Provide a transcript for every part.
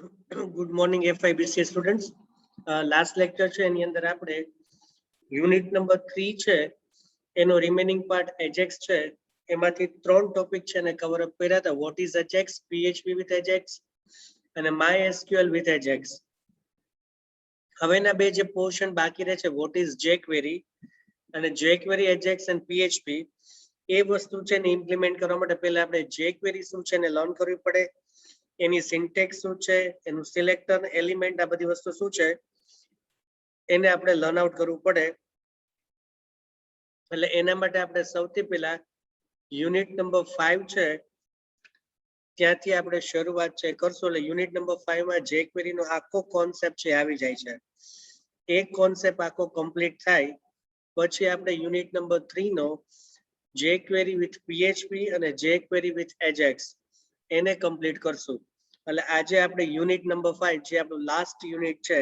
Good morning FIBC students. Last lecture છે એની અંદર આપણે યુનિટ નંબર 3 છે એનો રિમેનિંગ પાર્ટ એજેક્સ છે એમાંથી ત્રણ ટોપિક છે ને કવર અપ કર્યા હતા. વોટ ઇઝ એજેક્સ, PHP વિથ એજેક્સ અને MySQL વિથ એજેક્સ. હવેના બે જે પોર્શન બાકી રહે છે વોટ ઇઝ jQuery અને jQuery એજેક્સ એન્ડ PHP એ વસ્તુ છે ને ઇમ્પ્લિમેન્ટ કરવા માટે પહેલા આપણે jQuery શું છે ને લર્ન કરવી પડે, એની સિન્ટેક્સ શું છે, એનું સિલેક્ટર એલિમેન્ટ આ બધી વસ્તુ શું છે એને આપણે લર્ન આઉટ કરવું પડે. એટલે એના માટે આપણે સૌથી પહેલા યુનિટ નંબર 5 છે ત્યાંથી આપણે શરૂઆત છે કરશું. એટલે યુનિટ નંબર 5 માં jQuery નો આખો કોન્સેપ્ટ છે આવી જાય છે. એક કોન્સેપ્ટ આખો કમ્પ્લીટ થાય પછી આપણે યુનિટ નંબર 3 નો jQuery વિથ PHP અને jQuery વિથ એજેક્સ એને કમ્પ્લીટ કરશું. એટલે આજે આપણે યુનિટ નંબર 5 જે આપણું લાસ્ટ યુનિટ છે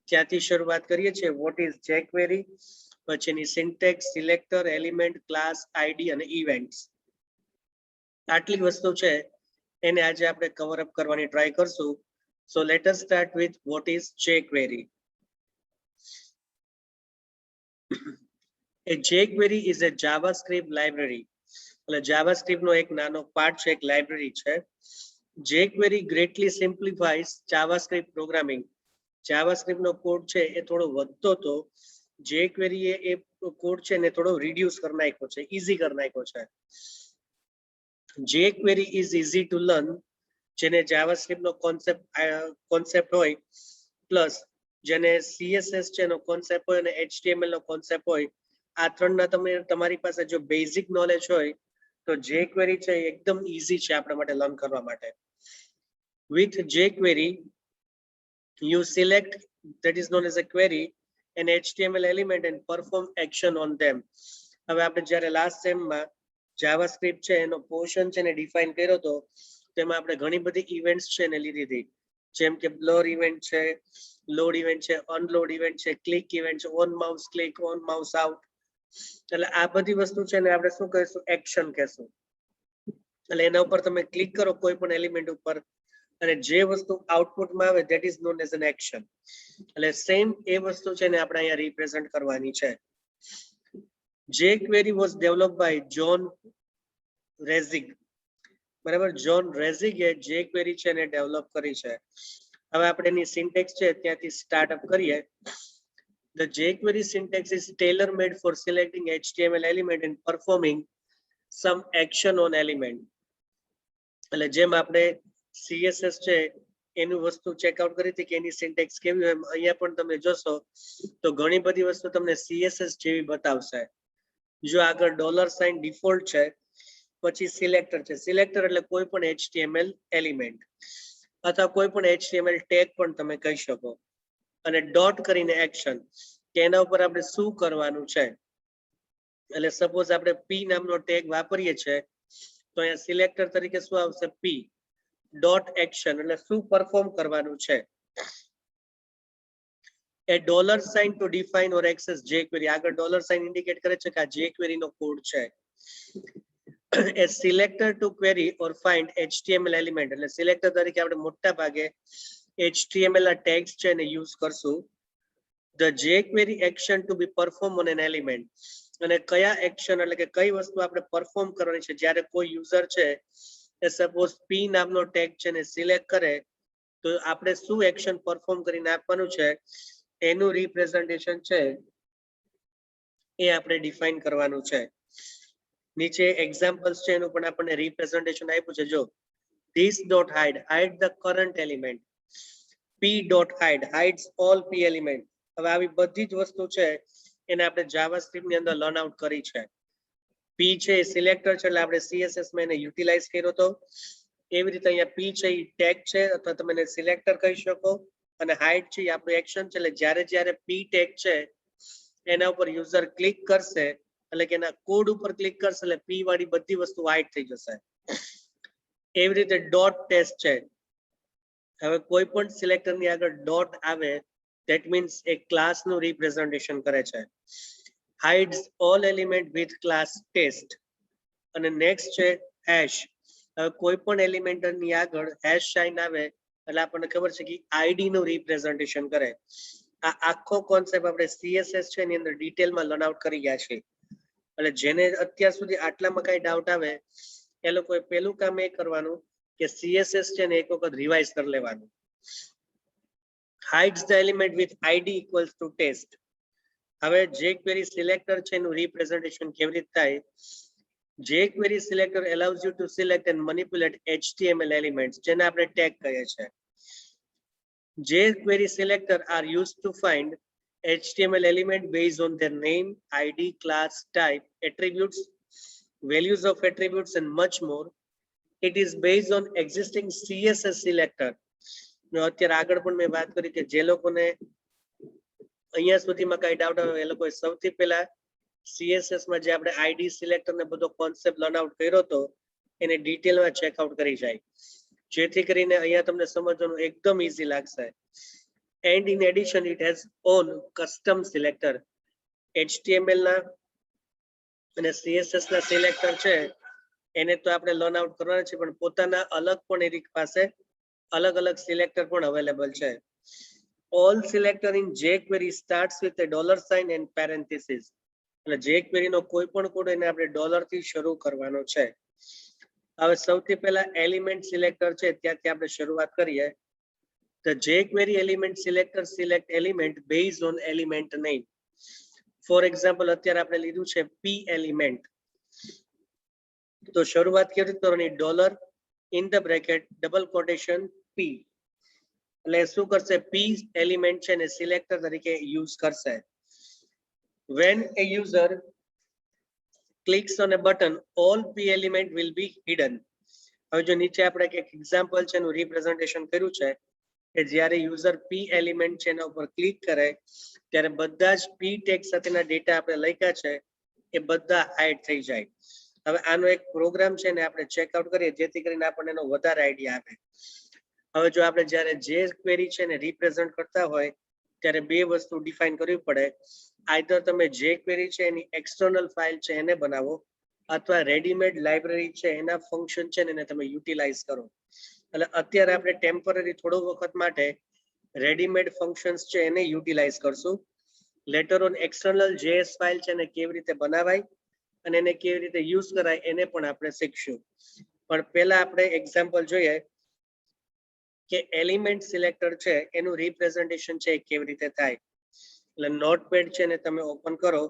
ત્યાંથી શરૂઆત કરીએ છીએ. વોટ ઇઝ jQuery, પછી એની syntax, selector, element, class, ID અને ઇવેન્ટ્સ. આટલી વસ્તુ છે એને આજે આપણે કવર અપ કરવાની ટ્રાય કરશું. So let us start with what is jQuery. A jQuery is a JavaScript library. એટલે JavaScript નો એક નાનો પાર્ટ છે, એક લાઇબ્રેરી છે. jQuery greatly simplifies JavaScript programming. JavaScript નો કોડ છે એ થોડો વધતો તો jQuery એ કોડ છે ને થોડો રિડ્યુસ કરી નાખ્યો છે, ઈઝી કરી નાખ્યો છે. jQuery is easy to learn. જેને JavaScript નો કોન્સેપ્ટ હોય પ્લસ જેને CSS છે એનો કોન્સેપ્ટ હોય અને HTML નો કોન્સેપ્ટ હોય, આ ત્રણના તમારી પાસે જો બેઝિક નોલેજ હોય તો jQuery છે એકદમ ઈઝી છે આપણા માટે લર્ન કરવા માટે. With jQuery you select that is known as a query an HTML element and perform action on them. હવે આપણે જ્યારે લાસ્ટ સેમમાં જાવાસ્ક્રિપ્ટ છે એનો પોર્શન છે ને ડિફાઇન કર્યો તો તેમાં આપણે ઘણી બધી ઇવેન્ટ્સ છે ને લીધી હતી, જેમ કે બ્લર ઇવેન્ટ છે, લોડ ઇવેન્ટ છે, અનલોડ ઇવેન્ટ છે, ક્લિક ઇવેન્ટ છે, on mouse click, on mouse out. એટલે આ બધી વસ્તુ છે ને આપણે શું કહીશું, એક્શન કહેશું. એટલે એના ઉપર તમે ક્લિક કરો કોઈ પણ એલિમેન્ટ ઉપર અને જે વસ્તુ આઉટપુટમાં આવે that is known as an action. એટલે સેમ એ વસ્તુ છે ને આપણે અહીંયા રિપ્રેઝન્ટ કરવાની છે. jQuery was developed by John Resig. બરાબર, જોન રેઝિગે jQuery છે ને ડેવલપ કરી છે. હવે આપણે એની સિન્ટેક્સ છે ત્યાંથી સ્ટાર્ટઅપ કરીએ. The jQuery syntax is tailor made for selecting HTML element and performing some action on element. એટલે જેમ આપણે CSS છે એનું વસ્તુ ચેકઆઉટ કરી હતી કે એની સિન્ટેક્સ કેવી હોય, અહીંયા પણ તમે જોશો તો ઘણી બધી વસ્તુ તમને CSS જેવી બતાવશે. જો આગળ $સાઇન ડિફોલ્ટ છે, પછી સિલેક્ટર છે. સિલેક્ટર એટલે કોઈ પણ HTML એલિમેન્ટ અથવા કોઈ પણ HTML ટેગ પણ તમે કહી શકો. અને ડોટ કરીને એક્શન કે એના ઉપર આપણે શું કરવાનું છે. એટલે સપોઝ આપણે P નામનો ટેગ વાપરીએ છીએ તો અહીંયા સિલેક્ટર તરીકે શું આવશે, P ડોટ એક્શન એટલે શું પરફોર્મ કરવાનું છે. A $sign to define or access jQuery. આગળ $sign ઇન્ડિકેટ કરે છે કે આ jQuery નો કોડ છે. A selector to query or find HTML element. એટલે સિલેક્ટર તરીકે આપણે મોટા ભાગે HTML ના ટેગ્સ છે એને યુઝ કરશું. The jQuery action to be performed on an element. અને કયા એક્શન એટલે કે કઈ વસ્તુ આપણે પરફોર્મ કરવાની છે જ્યારે કોઈ યુઝર છે એ સપોઝ P નામનો ટેગ છે ને સિલેક્ટ કરે તો આપણે શું એક્શન પરફોર્મ કરીને આપવાનું છે એનું રિપ્રેઝન્ટેશન છે એ આપણે ડિફાઇન કરવાનું છે. નીચે એક્ઝામ્પલ્સ છે એનું પણ આપણને રિપ્રેઝન્ટેશન આપ્યું છે. જો this dot hide the current element, p dot hide hides all p element. હવે આવી બધી જ વસ્તુ છે એને આપણે જાવાસ્ક્રિપ્ટ ની અંદર લર્ન આઉટ કરી છે. p છે સિલેક્ટર છે એટલે આપણે CSS માં એને યુટિલાઇઝ કર્યો તો. એવી રીતે અહીંયા p છે એ ટેગ છે અથવા તમે એને સિલેક્ટર કહી શકો અને હાઇડ છે એ આપણું એક્શન છે. એટલે જ્યારે p ટેગ છે એના ઉપર યુઝર ક્લિક કરશે એટલે કે એના કોડ ઉપર ક્લિક કરશે એટલે p વાળી બધી વસ્તુ હાઇડ થઈ જશે. એવી રીતે ડોટ ટેસ્ટ છે. હવે કોઈ પણ સિલેક્ટર ની આગળ ડોટ આવે ધેટ મીન્સ એક ક્લાસ નું રિપ્રેઝન્ટેશન કરે છે. hides all element with class test. અને નેક્સ્ટ છે હેશ. હવે કોઈ પણ એલિમેન્ટ ની આગળ હેશ સાઇન આવે એટલે આપણને ખબર છે કે આઈડી નું રિપ્રેઝન્ટેશન કરે. આ આખો કોન્સેપ્ટ આપણે સીએસએસ છે એની અંદર ડિટેલમાં લર્ન આઉટ કરી ગયા છે. એટલે જેને અત્યાર સુધી આટલામાં કઈ ડાઉટ આવે એ લોકોએ પેલું કામ એ કરવાનું કે સીએસએસ છે ને એક વખત રિવાઇઝ કરી લેવાનું. hides the element with id equals to test. હવે jQuery selector છે એનું રિપ્રેઝન્ટેશન કેવી રીતે થાય? jQuery selector allows you to select and manipulate HTML elements જેને આપણે ટેગ કહીએ છીએ. jQuery selector are used to find HTML element based on their name, ID, class, type, attributes, values of attributes and much more. It is based on existing CSS selector. અત્યારે આગળ પણ મેં વાત કરી કે જે લોકોને અહીંયા સુધીમાં કઈ ડાઉટ આવે એ લોકોએ સૌથી પહેલા CSS માં જે આપણે આઈડી સિલેક્ટર ને બધો કોન્સેપ્ટ લર્ન આઉટ કર્યો હતો એને ડિટેલમાં ચેકઆઉટ કરી જાય, જેથી કરીને અહીંયા તમને સમજવાનું એકદમ ઈઝી લાગશે. And in addition it has own custom selector. HTML ના અને CSS ના સિલેક્ટર છે એને તો આપણે લર્ન આઉટ કરવાના છે, પણ પોતાના અલગ પણ એની પાસે અલગ અલગ સિલેક્ટર પણ અવેલેબલ છે. All selector in jQuery starts with a $sign and parenthesis. એટલે jQuery નો કોઈ પણ કોડ એને આપણે ડોલર થી શરૂ કરવાનો છે. હવે સૌથી પહેલા એલિમેન્ટ સિલેક્ટર છે ત્યાંથી આપણે શરૂઆત કરીએ. The jQuery element selector select element based on element name. For example અત્યારે આપણે લીધું છે p element, તો શરૂઆત કેવી રીતે કરવાની? Dollar in the bracket double quotation p. એટલે શું કરશે? p એલિમેન્ટ છે ને સિલેક્ટર તરીકે યુઝ કરશે. When a user clicks on a button, all p element will be hidden. હવે જો નીચે આપણે એક એક્ઝામ્પલ છે એનું રિપ્રેઝન્ટેશન કર્યું છે કે જ્યારે યુઝર p એલિમેન્ટ છે એના ઉપર ક્લિક કરે ત્યારે બધા જ p ટેગ સાથેના ડેટા આપણે લખ્યા છે એ બધા હાઇડ થઈ જાય. હવે આનો એક પ્રોગ્રામ છે ને આપણે ચેકઆઉટ કરીએ જેથી કરીને આપણને એનો વધારે આઈડિયા આવે. હવે જો આપણે જ્યારે jQuery છે ને રિપ્રેઝન્ટ કરતા હોય ત્યારે બે વસ્તુ ડિફાઇન કરવી પડે. આઈધર તમે jQuery છે એની એક્સટર્નલ ફાઇલ છે એને બનાવો અથવા રેડીમેડ લાઇબ્રેરી છે એના ફંક્શન છે ને એને તમે યુટિલાઇઝ કરો. એટલે અત્યારે આપણે ટેમ્પરરી થોડો વખત માટે રેડીમેડ ફંક્શન્સ છે એને યુટિલાઇઝ કરશું. Letter on external JS file છે એને કેવી રીતે બનાવાય અને એને કેવી રીતે યુઝ કરાય એને પણ આપણે શીખશું. પણ પહેલા આપણે એક્ઝામ્પલ જોઈએ કે એલિમેન્ટ સિલેક્ટર છે એનું રિપ્રેઝન્ટેશન છે એ કેવી રીતે થાય. એટલે નોટપેડ છે ને તમે ઓપન કરો.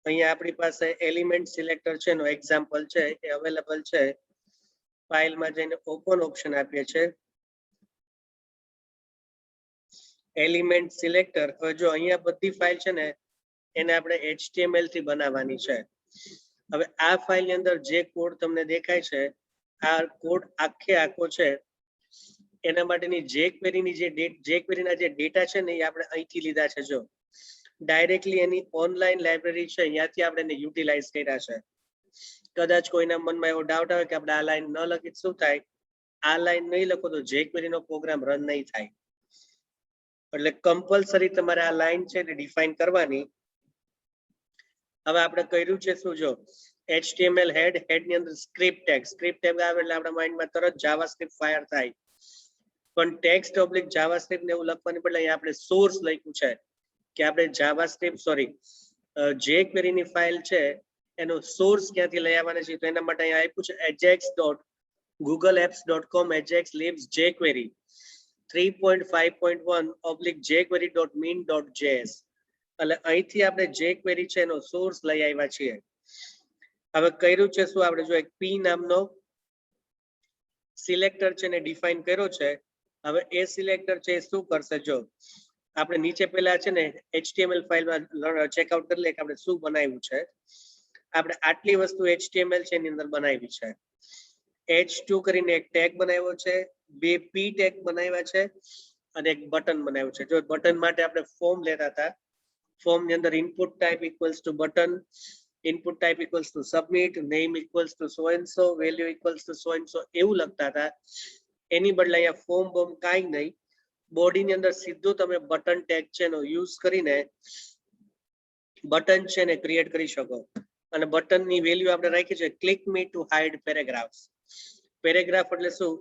અહીંયા આપણી પાસે એલિમેન્ટ સિલેક્ટર છે એનો એક્ઝામ્પલ છે એ અવેલેબલ છે. ફાઇલમાં જઈને ઓપન ઓપ્શન આપીએ છે. Element selector. હવે જો અહીંયા બધી ફાઇલ છે ને એને આપણે HTML થી બનાવવાની છે. હવે આ ફાઇલની અંદર જે કોડ તમને દેખાય છે આ કોડ આખો છે એના માટેની jQuery ની jQuery ના જે ડેટા છે ને એ આપણે અહીંથી લીધા છે. જો ડાયરેક્ટલી એની ઓનલાઈન લાઇબ્રેરી છે અહીંયાથી આપણે એને યુટિલાઇઝ કર્યા છે. કદાચ કોઈના મનમાં એવો ડાઉટ આવે કે આપણે આ લાઈન ન લખી શું થાય? આ લાઈન નહીં લખો તો jQuery નો પ્રોગ્રામ રન નહીં થાય. એટલે કમ્પલસરી તમારે આ લાઈન છે ને ડિફાઇન કરવાની. હવે આપણે કર્યું છે શું? જો HTML હેડ ની અંદર સ્ક્રિપ્ટ ટેગ આવે એટલે આપણા માઇન્ડમાં તરત જાવાસ્ક્રિપ્ટ ફાયર થાય. પણ ટેક્સ્ટ ઓબ્લિક જાવાસ્ક્રિપ્ટ ને એવું લખવાની બદલે અહીંયા આપણે સોર્સ લખ્યું છે કે આપણે જાવાસ્ક્રિપ્ટ jQuery ની ફાઇલ છે એનો સોર્સ ક્યાંથી લઈ આવવાનો છે. તો એના માટે અહીંયા આપ્યું છે ajax.googleapps.com ajax libs jQuery 3.5.1/jQuery.min.js. એટલે અહીંથી આપણે jQuery છે એનો સોર્સ લઈ આવ્યા છીએ. હવે કર્યું છે શું? આપણે જો એક p નામનો સિલેક્ટર છે ને ડિફાઇન કર્યો છે. હવે એ સિલેક્ટર છે શું કરશે? જો આપણે નીચે પહેલા છે ને HTML ફાઇલમાં ચેકઆઉટ કરી લે કે આપણે શું બનાવ્યું છે. આપણે આટલી વસ્તુ HTML છે એની અંદર બનાવી છે. h2 કરીને એક ટેગ બનાવ્યો છે, બે p ટેગ બનાવ્યા છે અને એક બટન બનાવ્યું છે. જો બટન માટે આપણે ફોર્મ લેતા હતા, ફોર્મ ની અંદર input type equals to button, input type equals to submit, name equals to so and so, value equals to so and so એવું લખતા હતા. એની બદલે અહીંયા ફોર્મ બોમ કાંઈ નહીં, બોડીની અંદર સીધું તમે બટન ટેગ છે એનો યુઝ કરીને બટન છે ને ક્રિએટ કરી શકો. અને બટનની વેલ્યુ આપણે રાખી છે click me to hide paragraphs. Paragraph એટલે શું?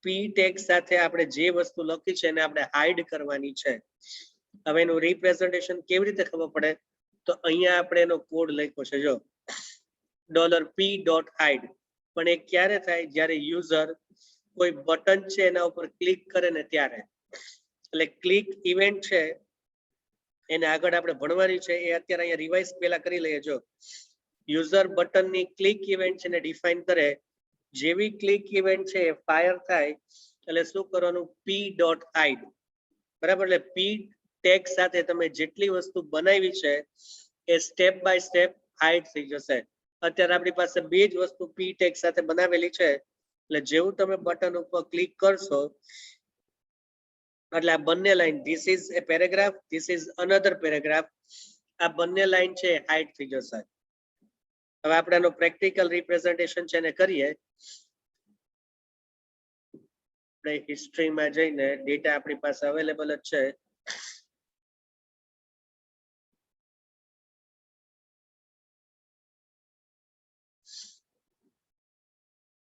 પી ટેગ સાથે આપણે જે વસ્તુ લખી છે એને આપણે હાઇડ કરવાની છે. હવે એનું રિપ્રેઝન્ટેશન કેવી રીતે ખબર પડે? તો અહીંયા આપણે એનો કોડ લખ્યો છે, જો $p.hide. પણ એ ક્યારે થાય? જ્યારે યુઝર કોઈ બટન છે એના ઉપર ક્લિક કરે ને ત્યારે. એટલે ક્લિક ઇવેન્ટ છે એને આગળ આપણે ભણવાની છે, એ અત્યારે અહીંયા રિવાઇઝ પહેલા કરી લઈએ. જો યુઝર બટનની ક્લિક ઇવેન્ટ છે ને ડિફાઇન કરે, જેવી ક્લિક ઇવેન્ટ છે એ ફાયર થાય એટલે શું કરવાનું? p.hide. બરાબર? એટલે p ટેગ સાથે તમે જેટલી વસ્તુ બનાવી છે એ સ્ટેપ બાય સ્ટેપ હાઇડ થઈ જશે. અત્યારે આપણી પાસે બે જ વસ્તુ p ટેગ સાથે બનાવેલી છે, એટલે જેવું તમે બટન ઉપર ક્લિક કરશો એટલે આ બંને line, this is A paragraph, this is another paragraph, આ બંને લાઈન છે હાઇડ થઈ જશે. હવે આપણે આનો પ્રેક્ટિકલ રિપ્રેઝન્ટેશન છે એને કરીએ. આપણે હિસ્ટ્રીમાં જઈને ડેટા આપણી પાસે અવેલેબલ જ છે.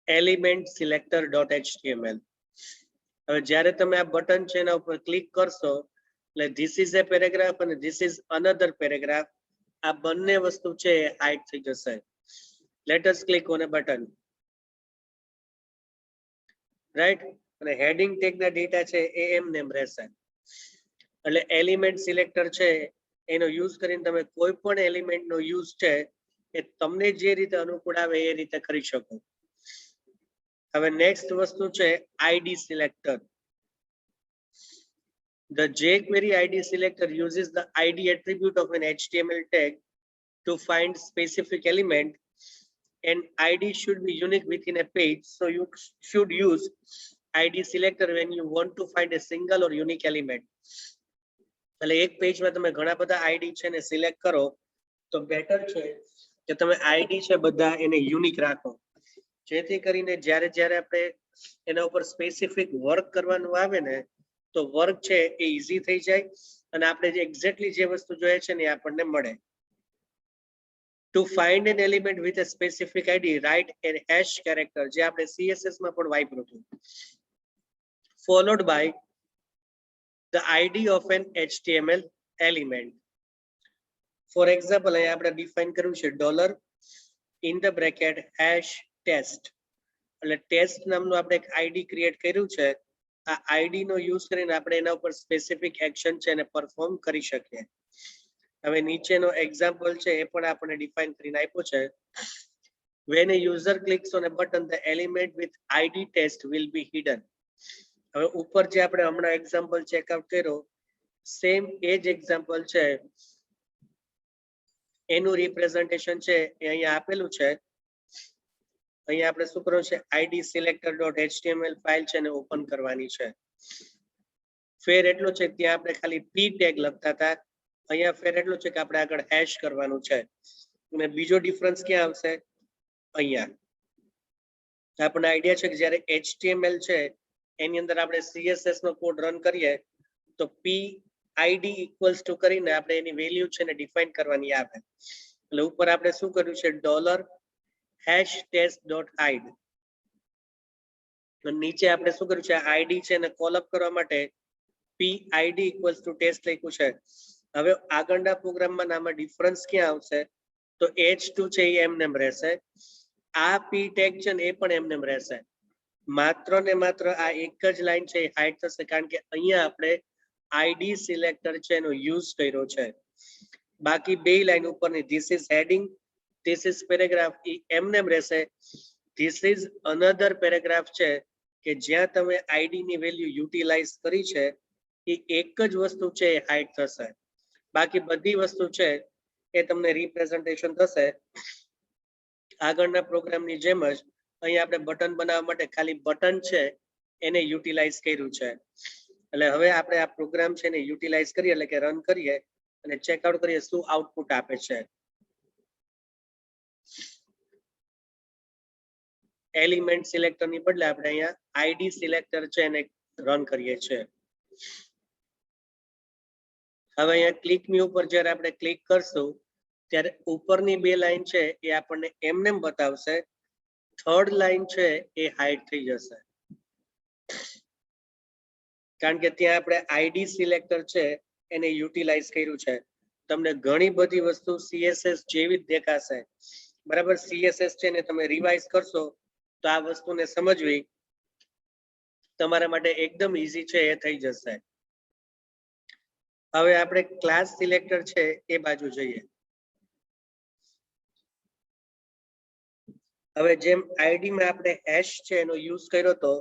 Element selector .html. હવે જ્યારે તમે આ બટન છે એના ઉપર ક્લિક કરશો એટલે ધીસ ઇઝ એ પેરેગ્રાફ અને ધીસ ઇઝ અનધર પેરેગ્રાફ, આ બંને વસ્તુ છે એ હાઇડ થઈ જશે. Let us click on A button, right? અને હેડિંગ ટેગના ડેટા છે એ એમને એમ રહેશે. એટલે એલિમેન્ટ સિલેક્ટર છે એનો યુઝ કરીને તમે કોઈ પણ એલિમેન્ટનો યુઝ છે એ તમને જે રીતે અનુકૂળ આવે એ રીતે કરી શકો. હવે નેક્સ્ટ વસ્તુ છે ID selector. The jQuery ID selector uses the ID attribute of an HTML tag to find specific element. An ID should be unique within a page, so you should use ID selector when you want to find a single or unique element. એટલે એક પેજમાં તમે ઘણા બધા ID છે ને select કરો તો બેટર છે કે તમે આઈડી છે બધા એને યુનિક રાખો, જેથી કરીને જ્યારે જ્યારે આપણે એના ઉપર સ્પેસિફિક વર્ક કરવાનું આવે ને તો વર્ક છે એ ઈઝી થઈ જાય અને આપણે જે એક્ઝેક્ટલી જે વસ્તુ જોઈએ છે ને એ આપણને મળે. To find an element with a specific ID, write a hash character, જે આપણે CSS માં પણ વાપર્યું હતું, followed by the ID of an HTML element. For example, અહીંયા આપણે ડિફાઇન કર્યું છે dollar in the bracket hash test. એટલે ટેસ્ટ નામનું આપણે એક આઈડી ક્રિએટ કર્યું છે. આ આઈડી નો યુઝ કરીને આપણે એના ઉપર સ્પેસિફિક એક્શન છે એને પરફોર્મ કરી શકીએ. હવે નીચેનો એક્ઝામ્પલ છે એ પણ આપણે ડિફાઇન કરીને આપ્યો છે. When a user clicks on a button, the element with ID test will be hidden. હવે ઉપર જે આપણે હમણાં એક્ઝામ્પલ ચેકઆઉટ કર્યો સેમ એ જ એક્ઝામ્પલ છે, એનું રિપ્રેઝન્ટેશન છે એ અહીંયા આપેલું છે. અહીંયા આપણે શું કરવું છે? ID selector.html ફાઇલ છે ને ઓપન કરવાની છે. ફેર એટલો છે ત્યાં આપણે ખાલી p ટેગ લખતા હતા, અહીંયા ફેર એટલો છે કે આપણે આગળ હેશ કરવાનું છે. અને બીજો ડિફરન્સ ક્યાં આવશે? અહીંયા આપણને આઈડિયા છે કે જ્યારે HTML છે એની અંદર આપણે CSS નો કોડ રન કરીએ તો PID ઇક્વલ્સ ટુ કરીને આપણે એની વેલ્યુ છે ને ડિફાઇન કરવાની આવે. એટલે ઉપર આપણે શું કર્યું છે? Dollar hash test.hide. નીચે આપણે શું કર્યું છે? આઈડી છે ને કોલ અપ કરવા માટે PID ઇક્વલ્સ ટુ ટેસ્ટ લખ્યું છે. હવે આગળના પ્રોગ્રામમાં આમાં ડિફરન્સ ક્યાં આવશે? તો H2 છે એ એમનેમ રહેશે, આ p ટેગ છે ને એ પણ એમનેમ રહેશે. માત્ર ને માત્ર આ એક જ લાઈન છે એ હાઇડ થશે કારણ કે અહીંયા આપણે આઈડી સિલેક્ટર છે એનો યુઝ કર્યો છે. બાકી બે લાઈન ઉપરની this is heading, this is paragraph એ એમનેમ રહેશે. ધીસ ઇઝ અનધર પેરેગ્રાફ છે કે જ્યાં તમે આઈડી ની વેલ્યુ યુટિલાઇઝ કરી છે એ એક જ વસ્તુ છે એ હાઇડ થશે. બાકી બધી વસ્તુ છે એ તમને રિપ્રેઝન્ટેશન થશે. આગળના પ્રોગ્રામની જેમ જ અહીં આપણે બટન બનાવવા માટે ખાલી બટન છે એને યુટિલાઇઝ કર્યું છે. એટલે હવે આપણે આ પ્રોગ્રામ છે એને યુટિલાઇઝ કરીએ એટલે કે રન કરીએ અને ચેકઆઉટ કરીએ શું આઉટપુટ આપે છે. એલિમેન્ટ સિલેક્ટર ની બદલે આપણે અહીંયા આઈડી સિલેક્ટર છે એને રન કરીએ છીએ. હવે અહીંયા ક્લિક મી ઉપર જ્યારે આપણે ક્લિક કરશું ત્યારે ઉપરની બે લાઈન છે એ આપણને એમનેમ બતાવશે, થર્ડ લાઈન છે એ હાઇડ થઈ જશે. કારણ કે ત્યાં આપણે આઈડી સિલેક્ટર છે એને યુટિલાઇઝ કર્યું છે. તમને ઘણી બધી વસ્તુ સીએસએસ જેવી જ દેખાશે, બરાબર. સીએસએસ છે ને તમે રિવાઇઝ કરશો તો આ વસ્તુને સમજવી તમારા માટે એકદમ ઈઝી છે, એ થઈ જશે. હવે આપણે ક્લાસ સિલેક્ટર છે એ બાજુ જઈએ. હવે જેમ આઈડી માં આપણે હેશ છે એનો યુઝ કર્યો તો,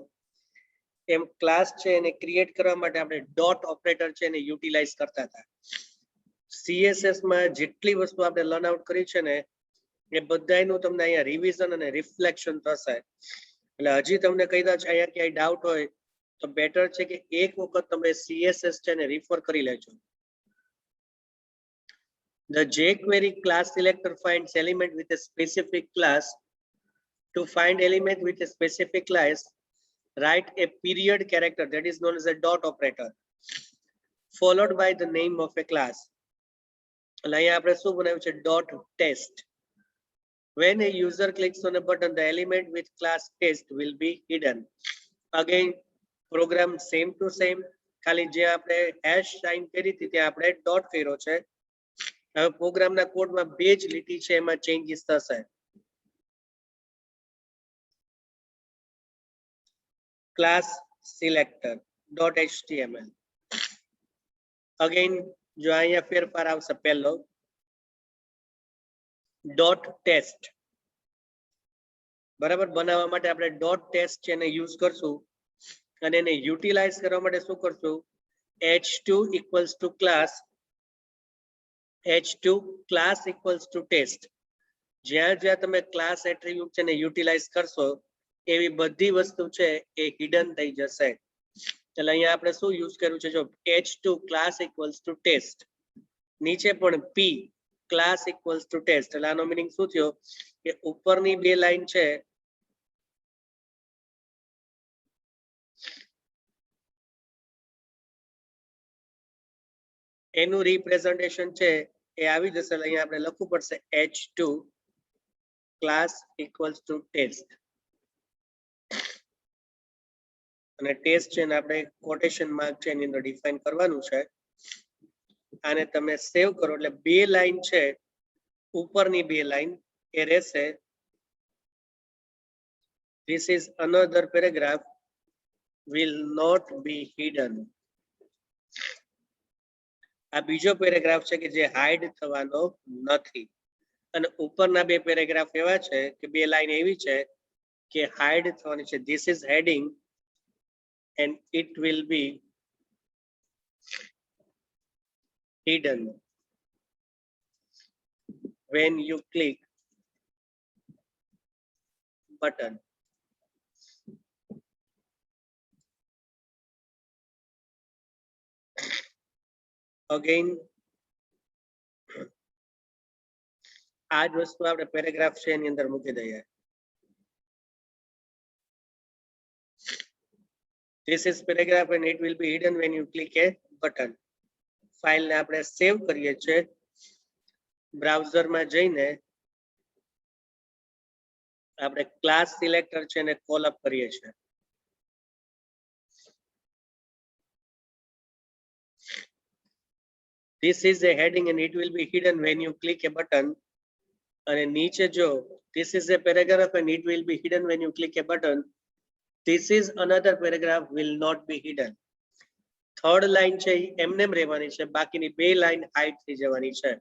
એમ ક્લાસ છે એને ક્રિએટ કરવા માટે આપણે ડોટ ઓપરેટર છે એને યુટિલાઇઝ કરતા હતા. સીએસએસ માં જેટલી વસ્તુ આપણે લર્ન આઉટ કરી છે ને એ બધાનું તમને અહીંયા રિવિઝન અને રિફ્લેક્શન થશે. એટલે હજી તમને કહી દઉં અહીંયા ક્યાંય ડાઉટ હોય તો બેટર છે કે એક વખત તમે સીએસએસ છે ને રિફર કરી લેજો. The jQuery class selector finds element with a specific class. To find element with a specific class, write a period character that is known as a dot operator followed by the name of a class. એટલે અહીંયા આપણે શું બનાવ્યું છે? dot test. When a user clicks on a button, the element with class test will be hidden. Again, program same to same. ખાલી જે આપણે hash sign કરી હતી ત્યાં આપણે ડોટ કર્યો છે. હવે પ્રોગ્રામના કોડમાં બે જ લીટી છે, એમાં ચેન્જીસ થશે. Class selector .html. અગેન જો અહીંયા ફેરફાર આવશે. પહેલો ડોટ ટેસ્ટ, બરાબર. બનાવવા માટે આપણે ડોટ ટેસ્ટ છે એને યુઝ કરશું અને એને યુટિલાઇઝ કરવા માટે શું કરશું? h2 equals to class h2 class equals to test. જ્યાં જ્યાં તમે ક્લાસ એટ્રીબ્યુટ છે ને યુટિલાઇઝ કરશો એવી બધી વસ્તુ છે એ હિડન થઈ જશે. એટલે અહીંયા આપણે શું યુઝ કર્યું છે? જો h2 class equals to test, નીચે પણ p class equals to test. એટલે આનો મીનિંગ શું થયો કે ઉપરની બે લાઈન છે એનું રિપ્રેઝન્ટેશન છે એ આવી જશે. અહીંયા આપણે લખવું પડશે h2 class equals to test. અને ટેસ્ટ છે ને આપણે કોટેશન માર્ક છે એની અંદર ડિફાઇન કરવાનું છે. આને તમે સેવ કરો એટલે બે લાઈન છે, ઉપરની બે લાઈન એ રહેશે. This is another paragraph will not be hidden. આ બીજો પેરેગ્રાફ છે કે જે હાઇડ થવાનો નથી. અને ઉપરના બે પેરેગ્રાફ એવા છે કે બે લાઈન એવી છે કે હાઇડ થવાની છે. This is heading and it will be hidden when you click button. Again, આ જ વસ્તુ આપણે પેરેગ્રાફ છે એની અંદર મૂકી દઈએ. This is paragraph and it will be hidden when you click a button. File ને આપણે સેવ કરીએ છીએ. બ્રાઉઝર માં જઈને આપણે ક્લાસ સિલેક્ટર છે એને કોલ અપ કરીએ છીએ. This is a heading and it will be hidden when you click a button. અને નીચે જો this is a paragraph and it will be hidden when you click a button. This is another paragraph will not be hidden. Third line છે એમને રહેવાની છે, બાકીની બે line hide થઈ જવાની છે.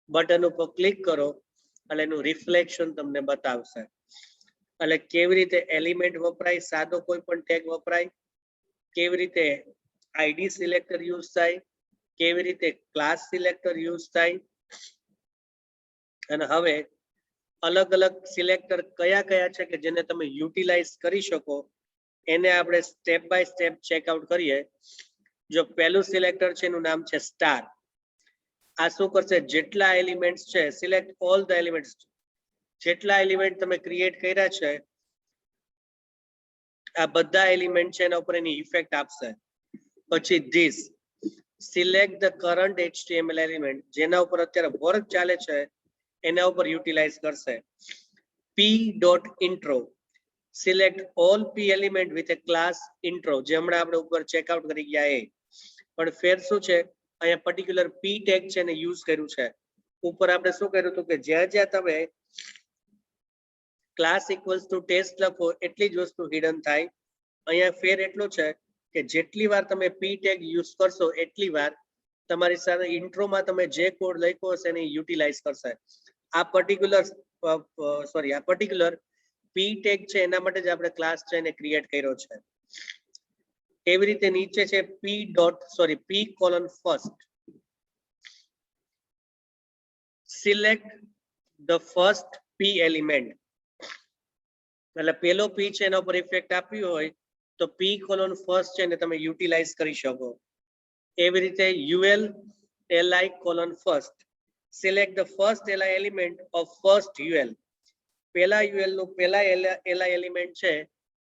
બટન ઉપર ક્લિક કરો એટલે એનું રિફ્લેક્શન તમને બતાવશે. એટલે કેવી રીતે એલિમેન્ટ વપરાય, સાદો કોઈ પણ ટેગ વપરાય, કેવી રીતે આઈડી સિલેક્ટર યુઝ થાય, કેવી રીતે ક્લાસ સિલેક્ટર યુઝ થાય, અને હવે અલગ અલગ સિલેક્ટર કયા કયા છે કે જેને તમે યુટિલાઇઝ કરી શકો એને આપણે સ્ટેપ બાય સ્ટેપ ચેકઆઉટ કરીએ. જો પહેલું સિલેક્ટર છે એનું નામ છે સ્ટાર. આ શું કરશે? જેટલા એલિમેન્ટ્સ છે, સિલેક્ટ ઓલ ધ એલિમેન્ટ્સ, જેટલા એલિમેન્ટ તમે ક્રિએટ કર્યા છે આ બધા એલિમેન્ટ છે એના ઉપર એની ઇફેક્ટ આપશે. પછી this select the current HTML element, જેના ઉપર અત્યારે વર્ક ચાલે છે એના ઉપર યુટિલાઇઝ કરશે. p.intro select all P element with a class intro, જે હમણાં આપણે ઉપર ચેકઆઉટ કરી ગયા એ, પણ ફેર શું છે, અહીંયા પર્ટિક્યુલર પી ટેગ છે એને યુઝ કર્યું છે. ઉપર આપણે શું કર્યું હતું કે જ્યાં જ્યાં તમે ક્લાસ ઇક્વલ્સ ટુ ટેસ્ટ લખો એટલી જ વસ્તુ હિડન થાય. અહીંયા ફેર એટલો છે કે જેટલી વાર તમે પી ટેગ યુઝ કરશો એટલી વાર તમારી સાથે ઇન્ટ્રોમાં તમે જે કોડ લખ્યો હશે એને યુટિલાઇઝ કરશે. આ પર્ટિક્યુલર પી ટેગ છે એના માટે જ આપણે ક્લાસ છે એને ક્રિએટ કર્યો છે. એવી રીતે નીચે છે P colon first, select the first P element, એટલે પેલો પી છે એના ઉપર ઇફેક્ટ આપ્યું હોય તો પી કોલન ફર્સ્ટ છે ને તમે યુટિલાઇઝ કરી શકો. એવી રીતે UL LI colon first, select the first LI element of first UL, પેલા યુએલ નું પેલા એલઆઈ એલિમેન્ટ છે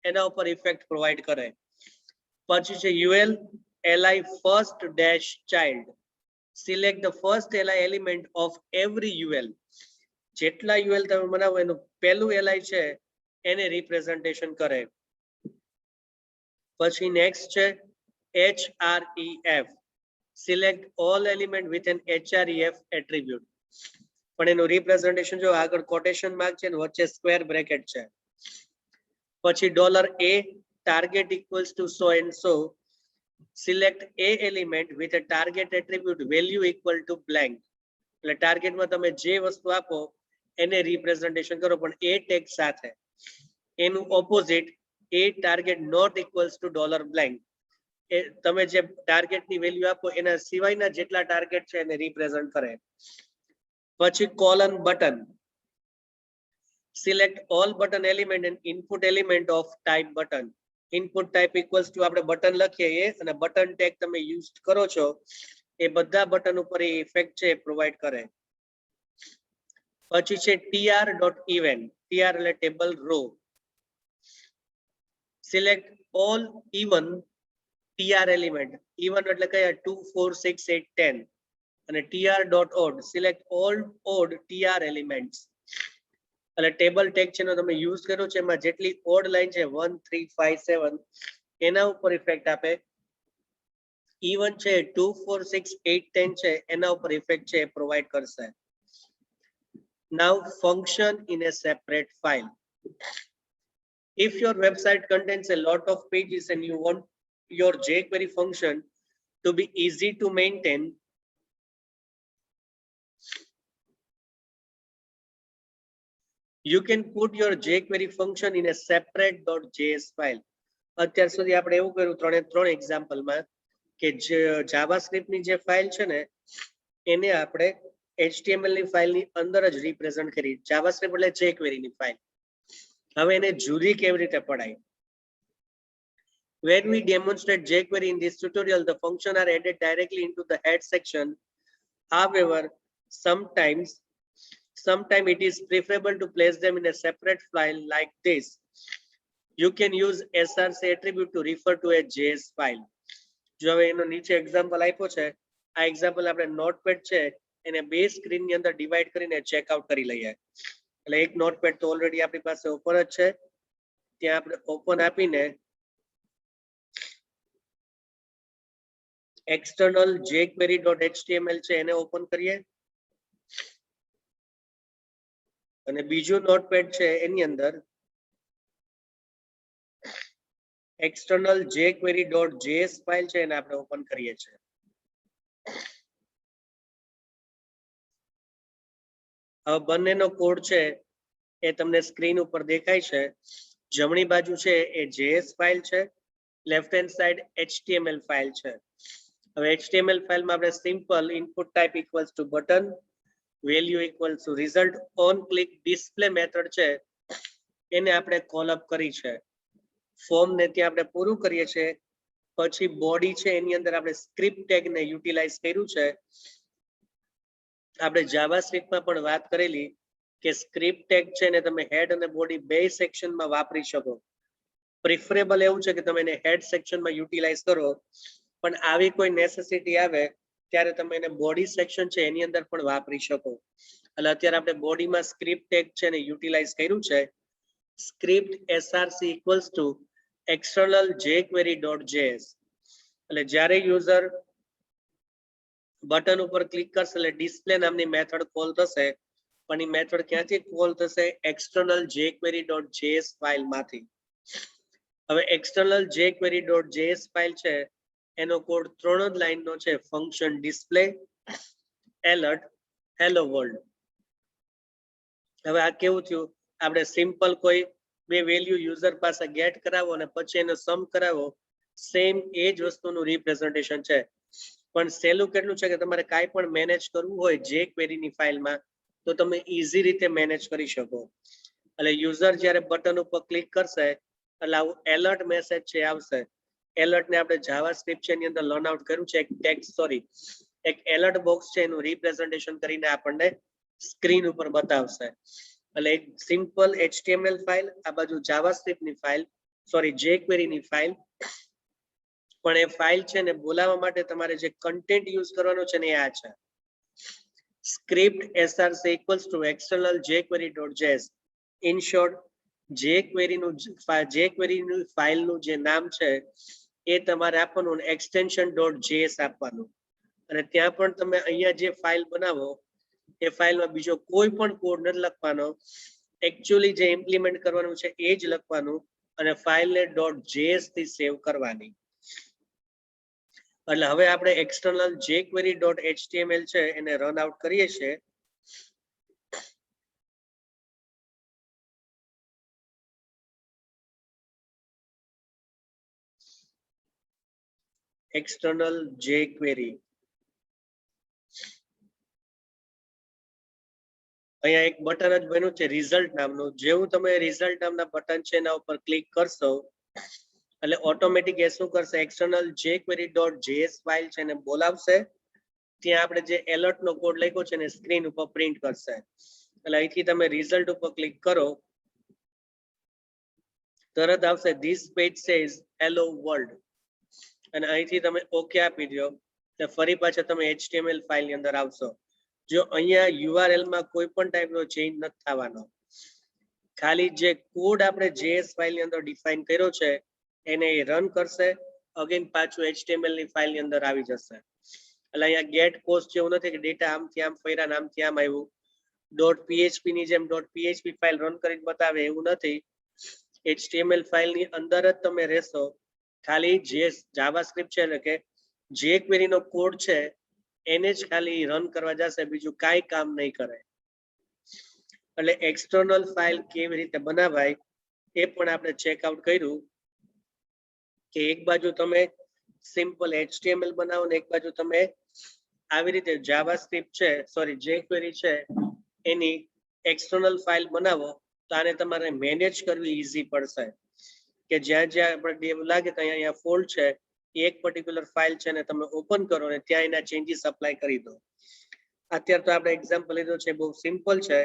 એના ઉપર ઇફેક્ટ પ્રોવાઈડ કરે. પછી છે UL LI first dash child, select the first LI element of every UL, જેટલા યુએલ તમે બનાવો એનું પહેલું એલઆઈ છે એને રિપ્રેઝન્ટેશન કરે. પછી નેક્સ્ટ છે HREF, select all element with an HREF attribute, પણ એનું રિપ્રેઝન્ટેશન જો આગળ કોટેશન માર્ક છે ને વચ્ચે સ્ક્વેર બ્રેકેટ છે. પછી $A target equals to so and so, select a element with a target attribute value equal to blank, એટલે ટાર્ગેટમાં તમે જે વસ્તુ આપો એને રિપ્રેઝન્ટેશન કરો પણ એ ટેગ સાથે. એનું opposite a target not equals to $blank, એ તમે જે ટાર્ગેટની વેલ્યુ આપો એના સિવાયના જેટલા ટાર્ગેટ છે એને રિપ્રેઝન્ટ કરે. પછી colon button, select all button element and input element of type button, input type equals to આપણે બટન લખીએ અને બટન ટેગ તમે યુઝ કરો છો એ બધા બટન ઉપર એ ઇફેક્ટ છે પ્રોવાઈડ કરે. પછી છે tr.event, tr એટલે table row, select all even tr element, even એટલે કયા 2 4 6 8 10, અને tr.odd, select all odd tr elements, એટલે ટેબલ ટેગ છે તમે યુઝ કર્યો છે એમાં જેટલી ઓડ લાઈન છે 1 3 5 7 એના ઉપર ઇફેક્ટ આપે. ઇવન છે 2 4 6 8 10 છે એના ઉપર ઇફેક્ટ છે પ્રોવાઈડ કરશે. Now function in a separate file. If your website contains a lot of pages and you want your jQuery function to be easy to maintain, you can put your jQuery function in a separate .js file. અત્યાર સુધી આપણે એવું કર્યું ત્રણ એક્ઝામ્પલમાં કે JavaScript ની જે file છે ને એને આપણે HTML ની ફાઇલની અંદર જ રિપ્રેઝન્ટ કરી. જાવાસ્ક્રિપ્ટ એટલે jQuery ની ફાઇલ. હવે એને જુદી કેવી રીતે પડાય? When we demonstrate jQuery in this tutorial, the functions are added directly into the head section. However, sometimes it is preferable to place them in a separate file like this. You can use src attribute to refer to a JS file. જો હવે એનો નીચે example આપ્યો છે, આ example આપણે Notepad છે એને બે સ્ક્રીન ની અંદર ડિવાઈડ કરીને ચેકઆઉટ કરી લઈએ. એટલે એક નોટપેડ તો ઓલરેડી આપણી પાસે ઓપન જ છે, ત્યાં આપણે ઓપન આપીને external jQuery.html છે એને ઓપન કરીએ અને બીજું નોટપેડ છે એની અંદર external jQuery.js ફાઇલ છે એને આપણે ઓપન કરીએ છીએ. હવે બંનેનો કોડ છે એ તમને સ્ક્રીન ઉપર દેખાય છે. જમણી બાજુ છે એ JS ફાઇલ છે, left hand side HTML file છે. હવે HTML ફાઇલમાં આપણે simple input type equals to button, value equals to result on click display method છે એને આપણે કોલ અપ કરી છે. ફોર્મ ને ત્યાં આપણે પૂરું કરીએ છીએ. પછી બોડી છે એની અંદર આપણે સ્ક્રિપ્ટ ટેગ ને યુટિલાઇઝ કર્યું છે. આપણે જાવાસ્ક્રિપ્ટમાં પણ વાત કરેલી કે સ્ક્રિપ્ટ ટેગ છે ને તમે હેડ અને બોડી બે સેક્શનમાં વાપરી શકો. પ્રિફરેબલ એવું છે કે તમે એને હેડ સેક્શનમાં યુટિલાઇઝ કરો, પણ આવી કોઈ નેસેસિટી આવે ત્યારે તમે એને બોડી સેક્શન છે એની અંદર પણ વાપરી શકો. એટલે અત્યારે આપણે બોડીમાં સ્ક્રિપ્ટ ટેગ છે ને યુટિલાઇઝ કર્યું છે. script src equals to external jQuery.js. એટલે જ્યારે યુઝર બટન ઉપર ક્લિક કરશે એટલે ડિસ્પ્લે નામની મેથડ કોલ થશે, પણ એ મેથડ ક્યાંથી કોલ થશે? એક્સટર્નલ jQuery.js ફાઇલ માંથી. હવે એક્સટર્નલ jQuery.js ફાઇલ છે એનો કોડ 3 જ લાઈનનો છે, function display, alert, hello world. હવે આ કેવું થયું? આપણે સિમ્પલ કોઈ બે વેલ્યુ યુઝર પાસે ગેટ કરાવો અને પછી એનો સમ કરાવો, સેમ એ જ વસ્તુનું રિપ્રેઝન્ટેશન છે. પણ સહેલું કેટલું છે કે તમારે કાંઈ પણ મેનેજ કરવું હોય jQuery ની ફાઇલમાં તો તમે ઈઝી રીતે મેનેજ કરી શકો. એટલે યુઝર જ્યારે બટન ઉપર ક્લિક કરશે એટલે આવું એલર્ટ મેસેજ છે આવશે. એલર્ટ ને આપણે જાવાસ્ક્રિપ્ટ છે એની અંદર લર્ન આઉટ કર્યું છે, એક એલર્ટ બોક્સ છે એનું રિપ્રેઝન્ટેશન કરીને આપણને સ્ક્રીન ઉપર બતાવશે. એટલે એક સિમ્પલ HTML ફાઇલ, આ બાજુ જાવાસ્ક્રિપ્ટ ની ફાઇલ, jQuery ની ફાઇલ. પણ એ ફાઇલ છે ને બોલાવવા માટે તમારે જે કન્ટેન્ટ યુઝ કરવાનો છે ને એ આ છે, script src equals to external jQuery.js. in short, jQuery નું ફાઇલ નું જે નામ છે એ તમારે આપવાનું, extension.js આપવાનું. અને ત્યાં પણ તમે અહીંયા જે ફાઇલ બનાવો એ ફાઇલમાં બીજો કોઈ પણ કોડ નથી લખવાનો, એકચ્યુઅલી જે ઇમ્પ્લિમેન્ટ કરવાનું છે એ જ લખવાનું અને ફાઇલને .js થી સેવ કરવાની. એટલે હવે આપણે એક્સટર્નલ jQuery.html છે એને રન આઉટ કરીએ છીએ. External jQuery. અહીંયા એક બટન જ બન્યું છે રિઝલ્ટ નામનું. જેવું તમે રિઝલ્ટ નામના બટન છે એના ઉપર ક્લિક કરશો એટલે ઓટોમેટિક એ શું કરશે? એક્સટર્નલ jQuery.js ફાઇલ છે એને બોલાવશે. ત્યાં આપણે જે એલર્ટ નો કોડ લખ્યો છે ને સ્ક્રીન ઉપર પ્રિન્ટ કરશે. એટલે અહીંથી તમે રિઝલ્ટ ઉપર ક્લિક કરો તરત આવશે this page says hello world, અને અહીંથી તમે ઓકે આપી દો એટલે ફરી પાછા તમે HTML ફાઇલની અંદર આવશો. જો અહીંયા URL માં કોઈ પણ ટાઈપનો ચેન્જ નથી થવાનો, ખાલી જે કોડ આપણે JS ફાઇલની અંદર ડિફાઇન કર્યો છે એને રન કરશે, અગેન પાછું HTML ની ફાઇલની અંદર આવી જશે. એટલે અહીંયા ગેટ પોસ્ટ જેવું નથી કે ડેટા આમથી આમ ફર્યા આમથી આમ આવ્યું. .php ની જેમ .php ફાઇલ રન કરીને બતાવે એવું નથી. HTML ફાઇલની અંદર જ તમે રહેશો, ખાલી જે જાવાસ્ક્રિપ્ટ છે એટલે કે jQuery નો કોડ છે એને જ ખાલી રન કરવા જશે, બીજું કાંઈ કામ નહીં કરે. એટલે એક્સટર્નલ ફાઇલ કેવી રીતે બનાવાય એ પણ આપણે ચેકઆઉટ કર્યું કે એક બાજુ તમે સિમ્પલ HTML બનાવો ને એક બાજુ તમે આવી રીતે જાવાસ્ક્રિપ્ટ છે jQuery છે એની એક્સટર્નલ ફાઇલ બનાવો તો આને તમારે મેનેજ કરવી ઈઝી પડશે. કે જ્યાં જ્યાં આપણે એવું લાગે કે અહીંયા ફોલ્ટ છે, એક પર્ટિક્યુલર ફાઇલ છે ને તમે ઓપન કરો ને ત્યાં એના ચેન્જીસ અપ્લાય કરી દો. અત્યારે તો આપણે એક્ઝામ્પલ લીધો છે, બહુ સિમ્પલ છે,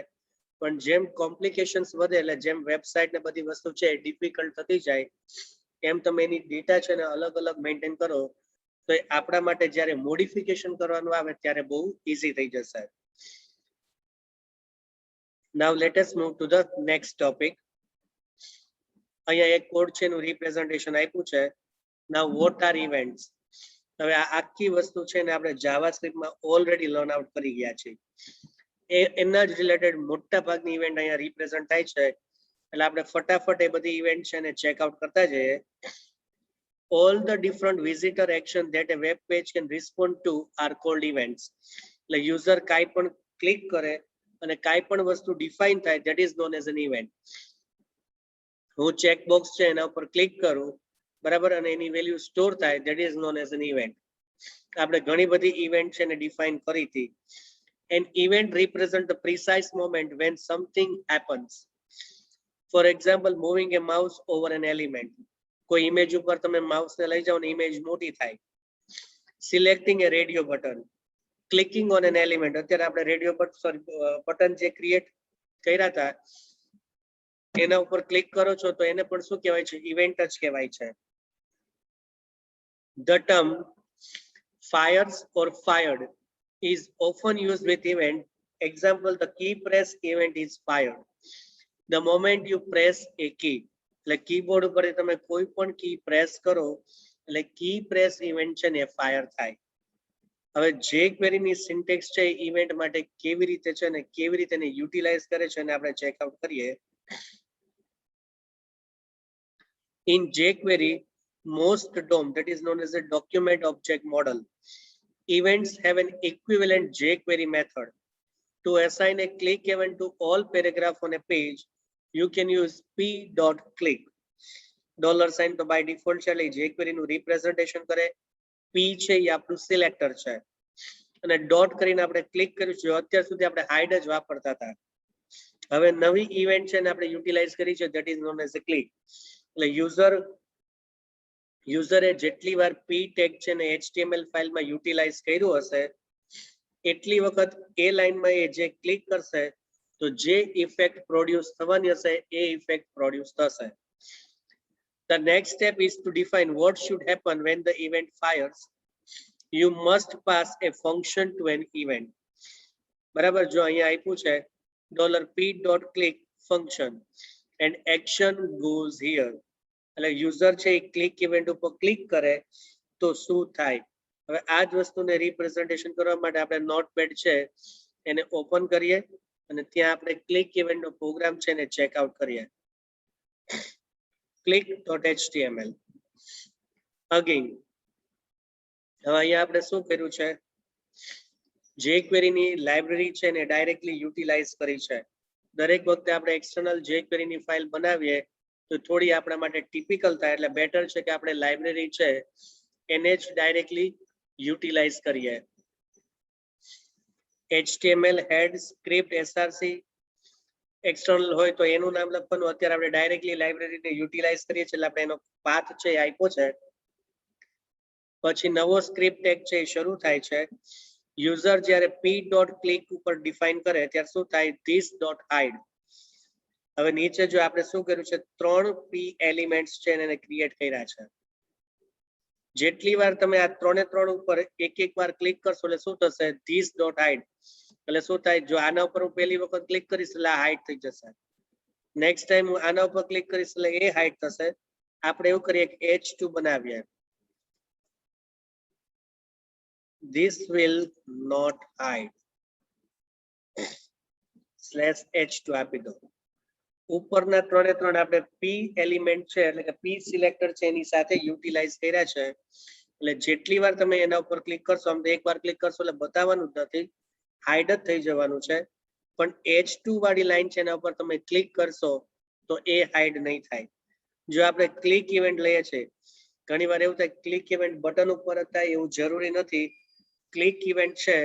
પણ જેમ કોમ્પ્લિકેશન્સ વધે એટલે જેમ વેબસાઇટ ને બધી વસ્તુ છે ડિફિકલ્ટ થતી જાય એમ તમે એની ડેટા છે ને અલગ અલગ મેન્ટેન કરો તો આપણા માટે જ્યારે મોડિફિકેશન કરવાનું આવે ત્યારે બહુ ઈઝી થઈ જશે. Now let us move to the next topic. અહીંયા એક કોડ છે એનું રિપ્રેઝન્ટેશન આપ્યું છે. Now what are events? હવે આ આખી વસ્તુ છે ને આપણે જાવાસ્ક્રિપ્ટમાં ઓલરેડી લર્ન આઉટ કરી ગયા છે. એના જ રિલેટેડ મોટા ભાગની ઇવેન્ટ અહીંયા રિપ્રેઝન્ટ થાય છે. એટલે આપણે ફટાફટ એ બધી ઇવેન્ટ છે ને ચેકઆઉટ કરતા જઈએ. All the different visitor action that a web page can respond to are called events. એટલે યુઝર કાંઈ પણ ક્લિક કરે અને કાંઈ પણ વસ્તુ ડિફાઇન થાય that is known as an event. હું ચેકબોક્સ છે એના ઉપર ક્લિક કરું બરાબર અને એની વેલ્યુ સ્ટોર થાય that is known as an event. આપણે ઘણી બધી ઇવેન્ટ છે ને ડિફાઇન કરી હતી. An event represents the precise moment when something happens. For example, moving a mouse over an element. કોઈ ઇમેજ ઉપર તમે માઉસ ને લઈ જાઓ ને ઇમેજ મોટી થાય. Selecting a radio button. Clicking on an element. અત્યારે આપણે રેડિયો બટન જે ક્રિએટ કર્યા હતા એના ઉપર ક્લિક કરો છો તો એને પણ શું કહેવાય છે? ઇવેન્ટ જ કહેવાય છે. The term fires or fired is often used with event. Example, the key press event is fired. The moment you press a key, એટલે કીબોર્ડ ઉપર તમે કોઈ પણ કી પ્રેસ કરો એટલે કી પ્રેસ ઇવેન્ટ છે ને ફાયર થાય. હવે જે ક્વેરીની સિન્ટેક્સ છે ઇવેન્ટ માટે કેવી રીતે છે ને કેવી રીતે એને યુટિલાઇઝ કરે છે અને આપણે ચેકઆઉટ કરીએ. In jQuery, most DOM, that is known as a document object model, events have an equivalent jQuery method. To assign a click event to all paragraph on a page, you can use p.click. $sign તો by default છે એટલે jQuery નું representation કરે. p છે એ આપણું selector છે અને dot કરીને આપણે ક્લિક કર્યું છે. અત્યાર સુધી આપણે હાઇડ જ વાપરતા હતા. હવે નવી ઇવેન્ટ છે ને આપણે યુટિલાઇઝ કરી છે, that is known as a click. એટલે યુઝરે જેટલી વાર p ટેગ છે ને HTML ફાઇલમાં યુટિલાઇઝ કર્યું હશે એટલી વખત એ લાઈનમાં એ જે ક્લિક કરશે તો જે ઇફેક્ટ પ્રોડ્યુસ થવાની હશે એ ઇફેક્ટ પ્રોડ્યુસ થશે. The next step is to define what should happen when the event fires. You must pass a function to an event. બરાબર, જો અહીંયા આપ્યું છે $p.click function and action goes here. એટલે user છે એ ક્લિક ઇવેન્ટ ઉપર click કરે તો શું થાય. હવે આ જ વસ્તુને રિપ્રેઝન્ટેશન કરવા માટે આપણે નોટપેડ છે એને ઓપન કરીએ અને ત્યાં આપણે ક્લિક ઇવેન્ટનો પ્રોગ્રામ છે એને ચેકઆઉટ કરીએ. click.html. again હવે અહીંયા આપણે શું કર્યું છે, jQuery ની લાઇબ્રેરી છે ને ડાયરેક્ટલી યુટિલાઇઝ કરી છે. દરેક વખતે આપણે એક્સટર્નલ jQuery ની ફાઇલ બનાવીએ તો થોડી આપણા માટે ટિપિકલ થાય, એટલે બેટર છે કે આપણે લાઇબ્રેરી છે એને જ ડાયરેક્ટલી યુટિલાઇઝ કરીએ. HTML head script src external હોય તો એનું નામ લખવાનું. અત્યારે આપણે ડાયરેક્ટલી લાઇબ્રેરીને યુટિલાઇઝ કરીએ છીએ એટલે આપણે એનો પાથ છે એ આપ્યો છે. પછી નવો સ્ક્રિપ્ટ ટેગ છે એ શરૂ થાય છે. યુઝર જ્યારે p.click ઉપર ડિફાઇન કરે ત્યારે શું થાય, this.hide. હવે નીચે જો આપણે શું કર્યું છે, 3 p એલિમેન્ટ્સ છે એને ક્રિએટ કર્યા છે. જેટલી વાર તમે આ 3 ઉપર એક વાર ક્લિક કરશો એટલે શું થશે, this.hide. એટલે શું થાય, જો આના ઉપર હું પહેલી વખત ક્લિક કરીશ એટલે આ હાઇડ થઈ જશે. નેક્સ્ટ ટાઈમ હું આના ઉપર ક્લિક કરીશ એટલે એ હાઇડ થશે. આપણે એવું કરીએ કે h2 બનાવીએ. This will not hide. /h2 આપી દો. ઉપરના 3 આપણે p એલિમેન્ટ છે એટલે કે p સિલેક્ટર છે એની સાથે યુટિલાઇઝ કર્યા છે. એટલે જેટલી વાર તમે એના ઉપર ક્લિક કરશો, આમ એક વાર ક્લિક કરશો એટલે બતાવવાનું જ નથી, હાઇડ જ થઈ જવાનું છે. પણ h2 વાળી લાઈન છે એના ઉપર તમે ક્લિક કરશો તો એ હાઇડ નહીં થાય. જો આપણે ક્લિક ઇવેન્ટ લઈએ છીએ, ઘણી વાર એવું થાય ક્લિક ઇવેન્ટ બટન ઉપર જ થાય એવું જરૂરી નથી. ક્લિક ઇવેન્ટ છે